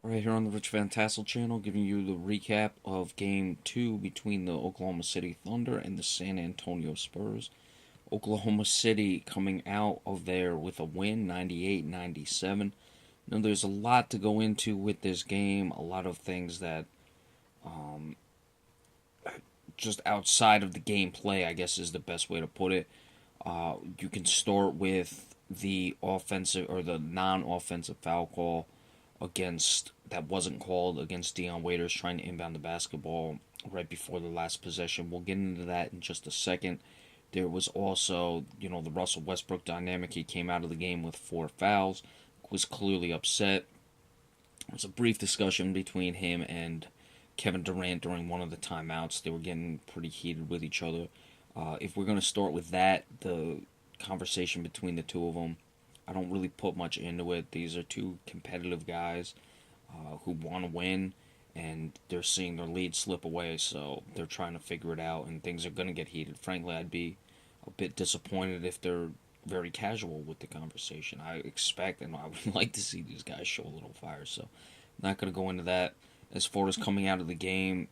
Right here on the Rich Van Tassel channel, giving you the recap of Game 2 between the Oklahoma City Thunder and the San Antonio Spurs. Oklahoma City coming out of there with a win, 98-97. Now, there's a lot to go into with this game, a lot of things that just outside of the gameplay, I guess is the best way to put it. You can start with the offensive or the non-offensive foul call against that wasn't called against Dion Waiters trying to inbound the basketball right before the last possession. We'll get into that in just a second. There was also, the Russell Westbrook dynamic. He came out of the game with 4 fouls, was clearly upset. There was a brief discussion between him and Kevin Durant during one of the timeouts. They were getting pretty heated with each other. If we're going to start with that, the conversation between the two of them, I don't really put much into it. These are two competitive guys who want to win, and they're seeing their lead slip away, so they're trying to figure it out, and things are going to get heated. Frankly, I'd be a bit disappointed if they're very casual with the conversation. I expect and I would like to see these guys show a little fire, so I'm not going to go into that. As far as coming out of the game,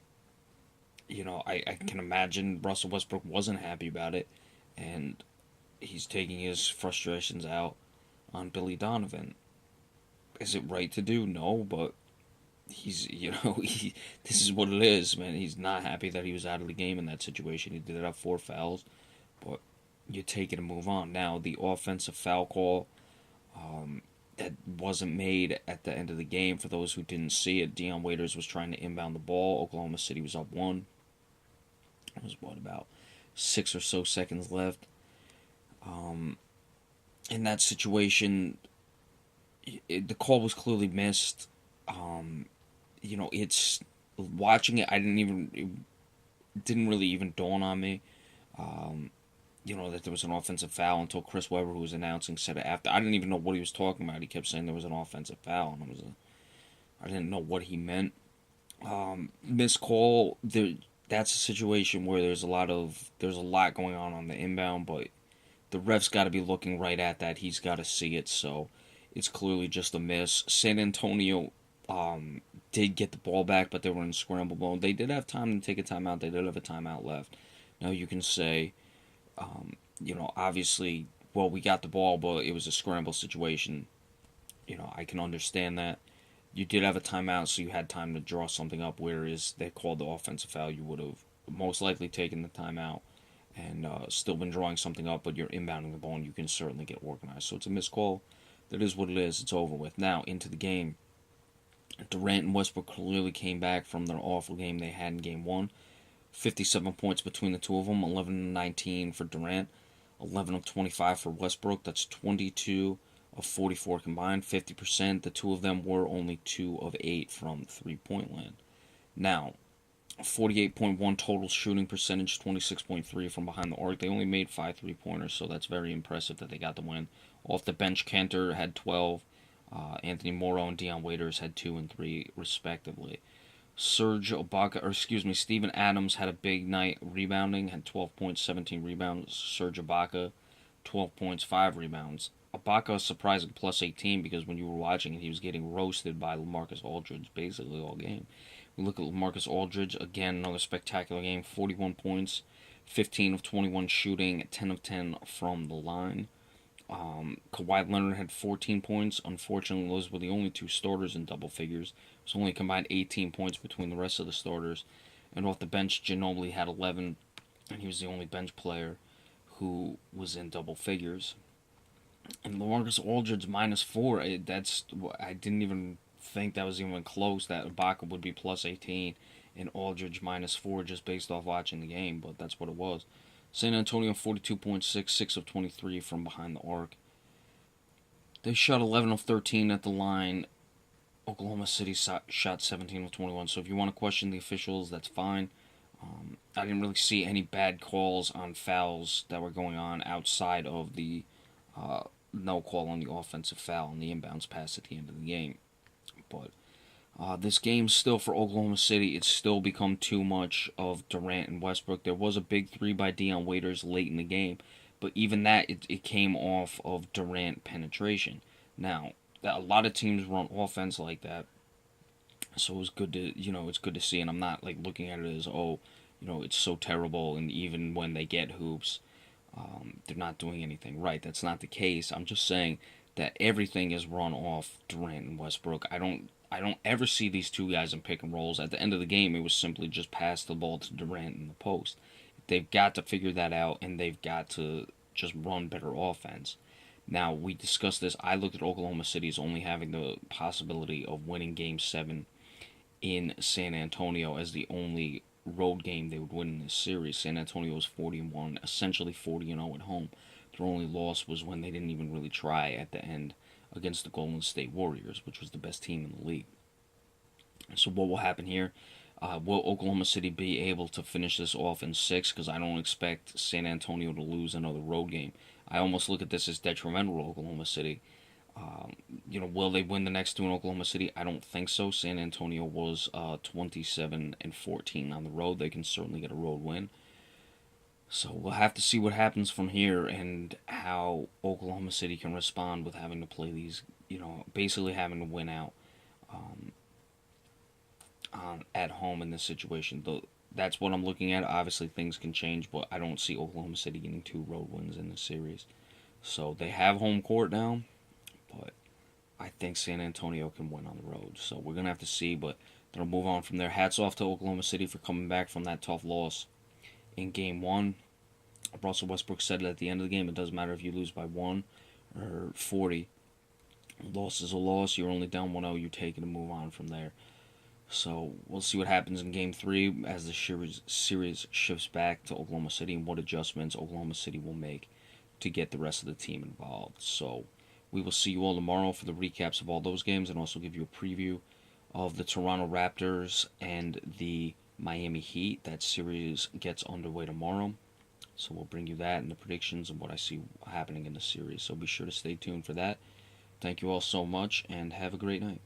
I can imagine Russell Westbrook wasn't happy about it, and he's taking his frustrations out on Billy Donovan. Is it right to do? No, but he's, this is what it is, man. He's not happy that he was out of the game in that situation. He did have 4 fouls, but you take it and move on. Now, the offensive foul call that wasn't made at the end of the game, for those who didn't see it, Dion Waiters was trying to inbound the ball. Oklahoma City was up 1. It was, about 6 or so seconds left. In that situation, the call was clearly missed. It's watching it. It didn't really even dawn on me. That there was an offensive foul until Chris Webber, who was announcing, said it after. I didn't even know what he was talking about. He kept saying there was an offensive foul, and I didn't know what he meant. Missed call. That's a situation where there's a lot going on the inbound, but the ref's got to be looking right at that. He's got to see it, so it's clearly just a miss. San Antonio did get the ball back, but they were in scramble mode. They did have time to take a timeout. They did have a timeout left. Now you can say, obviously, well, we got the ball, but it was a scramble situation. I can understand that. You did have a timeout, so you had time to draw something up, whereas they called the offensive foul. You would have most likely taken the timeout and still been drawing something up, but you're inbounding the ball, and you can certainly get organized. So it's a missed call. That is what it is. It's over with. Now, into the game. Durant and Westbrook clearly came back from their awful game they had in Game 1. 57 points between the two of them, 11 and 19 for Durant, 11 of 25 for Westbrook. That's 22 of 44 combined, 50%. The two of them were only 2 of 8 from three-point land. Now, 48.1 total shooting percentage, 26.3 from behind the arc. They only made 5 3-pointers, so that's very impressive that they got the win. Off the bench, Kenter had 12. Anthony Morrow and Dion Waiters had 2 and 3, respectively. Steven Adams had a big night rebounding, had 12 points, 17 rebounds. Serge Ibaka, 12 points, 5 rebounds. Ibaka, surprising plus 18, because when you were watching it, he was getting roasted by LaMarcus Aldridge basically all game. We look at LaMarcus Aldridge, again, another spectacular game, 41 points, 15 of 21 shooting, 10 of 10 from the line. Kawhi Leonard had 14 points. Unfortunately, those were the only 2 starters in double figures. It was only combined 18 points between the rest of the starters. And off the bench, Ginobili had 11, and he was the only bench player who was in double figures. And LaMarcus Aldridge -4. I didn't even think that was even close. That Ibaka would be plus 18 and Aldridge -4 just based off watching the game, but that's what it was. San Antonio 42.6, 6 of 23 from behind the arc. They shot 11 of 13 at the line. Oklahoma City shot 17 of 21. So if you want to question the officials, that's fine. I didn't really see any bad calls on fouls that were going on outside of the no call on the offensive foul and the inbounds pass at the end of the game. But this game still for Oklahoma City, it's still become too much of Durant and Westbrook. There was a big 3 by Dion Waiters late in the game, but even that, it came off of Durant penetration. Now, a lot of teams run offense like that, So it was good to, it's good to see. And I'm not like looking at it as, oh, it's so terrible. And even when they get hoops, they're not doing anything right. That's not the case. I'm just saying that everything is run off Durant and Westbrook. I don't ever see these two guys in pick and rolls. At the end of the game, it was simply just pass the ball to Durant in the post. They've got to figure that out, and they've got to just run better offense. Now, we discussed this. I looked at Oklahoma City as only having the possibility of winning Game 7 in San Antonio as the only road game they would win in this series. San Antonio was 40-1, essentially 40-0 at home. Their only loss was when they didn't even really try at the end against the Golden State Warriors, which was the best team in the league. So what will happen here? Will Oklahoma City be able to finish this off in 6? Because I don't expect San Antonio to lose another road game. I almost look at this as detrimental to Oklahoma City. Will they win the next two in Oklahoma City? I don't think so. San Antonio was 27-14 on the road. They can certainly get a road win. So we'll have to see what happens from here and how Oklahoma City can respond with having to play these, basically having to win out at home in this situation. That's what I'm looking at. Obviously, things can change, but I don't see Oklahoma City getting 2 road wins in this series. So they have home court now, but I think San Antonio can win on the road. So we're going to have to see, but they'll move on from there. Hats off to Oklahoma City for coming back from that tough loss in Game 1. Russell Westbrook said it at the end of the game. It doesn't matter if you lose by 1 or 40. A loss is a loss. You're only down 1-0. You take it and move on from there. So we'll see what happens in Game 3 as the series shifts back to Oklahoma City and what adjustments Oklahoma City will make to get the rest of the team involved. So we will see you all tomorrow for the recaps of all those games and also give you a preview of the Toronto Raptors and the Miami Heat. That series gets underway tomorrow. So we'll bring you that and the predictions and what I see happening in the series. So be sure to stay tuned for that. Thank you all so much and have a great night.